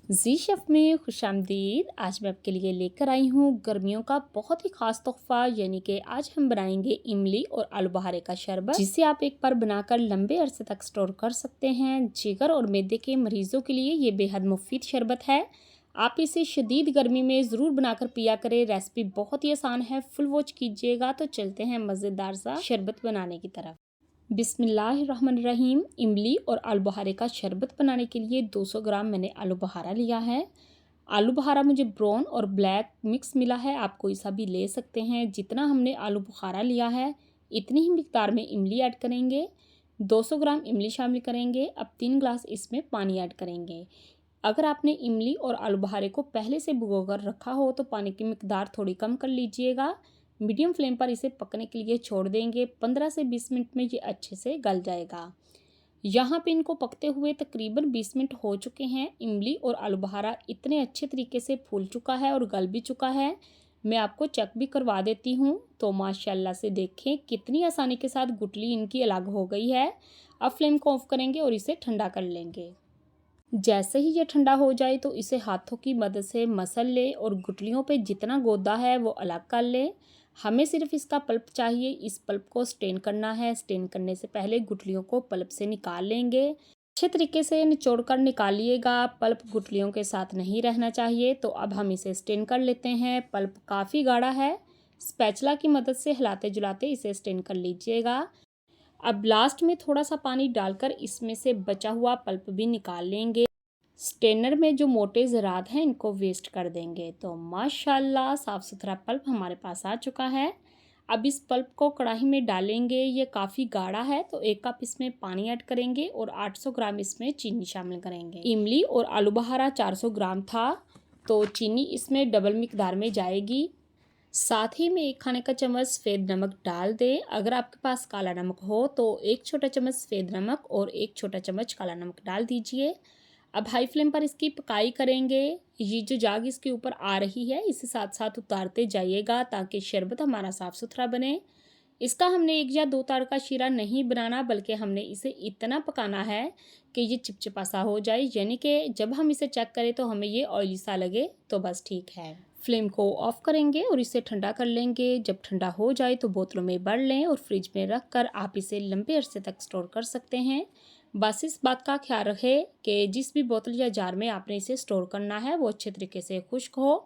जी chef में खुशामदीद। आज मैं आपके लिए लेकर आई हूँ गर्मियों का बहुत ही खास तोहफा, यानी कि आज हम बनाएंगे इमली और आलू बहारे का शरबत, जिसे आप एक बार बनाकर लंबे अरसे तक स्टोर कर सकते हैं। जिगर और मैदे के मरीजों के लिए ये बेहद मुफीद शरबत है। आप इसे शदीद गर्मी में ज़रूर बनाकर पिया करें। रेसिपी बहुत ही आसान है, फुल वॉच कीजिएगा। तो चलते हैं मज़ेदार सा शरबत बनाने की तरफ। बिस्मिल्लाहिर्रहमानिर्रहीम। इमली और आलू बहारे का शरबत बनाने के लिए 200 ग्राम मैंने आलू बहारा लिया है। आलू बहारा मुझे ब्राउन और ब्लैक मिक्स मिला है, आप कोई सा भी ले सकते हैं। जितना हमने आलू बुखारा लिया है इतनी ही मिकदार में इमली ऐड करेंगे। 200 ग्राम इमली शामिल करेंगे। अब 3 ग्लास इसमें पानी ऐड करेंगे। अगर आपने इमली और आलू बहारे को पहले से भिगोकर रखा हो तो पानी की मिकदार थोड़ी कम कर लीजिएगा। मीडियम फ्लेम पर इसे पकने के लिए छोड़ देंगे। 15 से 20 मिनट में ये अच्छे से गल जाएगा। यहाँ पे इनको पकते हुए तकरीबन 20 मिनट हो चुके हैं। इमली और आलू बहारा इतने अच्छे तरीके से फूल चुका है और गल भी चुका है। मैं आपको चेक भी करवा देती हूँ। तो माशाल्लाह से देखें कितनी आसानी के साथ गुठली इनकी अलग हो गई है। अब फ्लेम को ऑफ करेंगे और इसे ठंडा कर लेंगे। जैसे ही ये ठंडा हो जाए तो इसे हाथों की मदद से मसल ले और गुठलियों पे जितना गोदा है वो अलग कर ले। हमें सिर्फ इसका पल्प चाहिए। इस पल्प को स्टेन करना है। स्टेन करने से पहले गुठलियों को पल्प से निकाल लेंगे। अच्छे तरीके से निचोड़ कर निकालिएगा। पल्प गुठलियों के साथ नहीं रहना चाहिए। तो अब हम इसे स्टेन कर लेते हैं। पल्प काफ़ी गाढ़ा है। स्पैचुला की मदद से हिलाते जुलाते इसे स्टेन कर लीजिएगा। अब लास्ट में थोड़ा सा पानी डालकर इसमें से बचा हुआ पल्प भी निकाल लेंगे। स्टेनर में जो मोटे ज़रात हैं इनको वेस्ट कर देंगे। तो माशाल्लाह साफ़ सुथरा पल्प हमारे पास आ चुका है। अब इस पल्प को कढ़ाई में डालेंगे। ये काफ़ी गाढ़ा है तो 1 कप इसमें पानी ऐड करेंगे और 800 ग्राम इसमें चीनी शामिल करेंगे। इमली और आलू बहारा 400 ग्राम था तो चीनी इसमें डबल मिकदार में जाएगी। साथ ही में 1 खाने का चम्मच सफ़ेद नमक डाल दें। अगर आपके पास काला नमक हो तो 1 छोटा चम्मच सफ़ेद नमक और 1 छोटा चम्मच काला नमक डाल दीजिए। अब हाई फ्लेम पर इसकी पकाई करेंगे। ये जो जाग इसके ऊपर आ रही है इसे साथ साथ उतारते जाइएगा ताकि शरबत हमारा साफ़ सुथरा बने। इसका हमने 1 या 2 तार का शीरा नहीं बनाना, बल्कि हमने इसे इतना पकाना है कि ये चिपचिपा सा हो जाए, यानी कि जब हम इसे चेक करें तो हमें ये ऑयली सा लगे तो बस ठीक है। फ्लेम को ऑफ करेंगे और इसे ठंडा कर लेंगे। जब ठंडा हो जाए तो बोतलों में भर लें और फ्रिज में रख कर आप इसे लंबे अरसे तक स्टोर कर सकते हैं। बस इस बात का ख्याल रखें कि जिस भी बोतल या जार में आपने इसे स्टोर करना है वो अच्छे तरीके से खुश्क हो,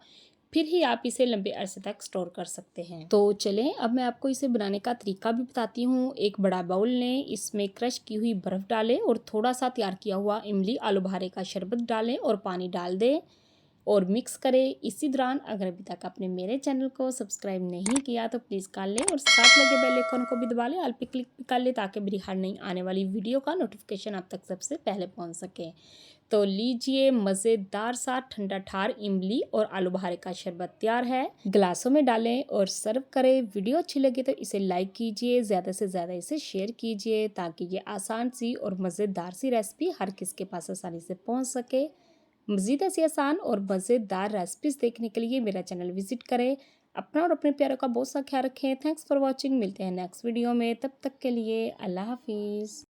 फिर ही आप इसे लंबे अरसे तक स्टोर कर सकते हैं। तो चलें अब मैं आपको इसे बनाने का तरीका भी बताती हूँ। एक बड़ा बाउल लें, इसमें क्रश की हुई बर्फ़ डालें और थोड़ा सा तैयार किया हुआ इमली आलू बहारे का शरबत डालें और पानी डाल दें और मिक्स करें। इसी दौरान अगर अभी तक आपने मेरे चैनल को सब्सक्राइब नहीं किया तो प्लीज़ कर लें और साथ लगे बेल आइकन को भी दबा लें, ऑल पे क्लिक भी कर लें ताकि मेरी हर नई आने वाली वीडियो का नोटिफिकेशन आप तक सबसे पहले पहुंच सके। तो लीजिए मज़ेदार सा ठंडा ठार इमली और आलू बहारे का शरबत तैयार है। गिलासों में डालें और सर्व करें। वीडियो अच्छी लगे तो इसे लाइक कीजिए, ज़्यादा से ज़्यादा इसे शेयर कीजिए ताकि ये आसान सी और मज़ेदार सी रेसिपी हर किसी के पास आसानी से पहुँच सके। मज़ीद ऐसी आसान और मज़ेदार रेसिपीज़ देखने के लिए मेरा चैनल विज़िट करें। अपना और अपने प्यारों का बहुत सा ख्याल रखें। Thanks for watching. मिलते हैं नेक्स्ट वीडियो में, तब तक के लिए अल्लाह हाफिज़।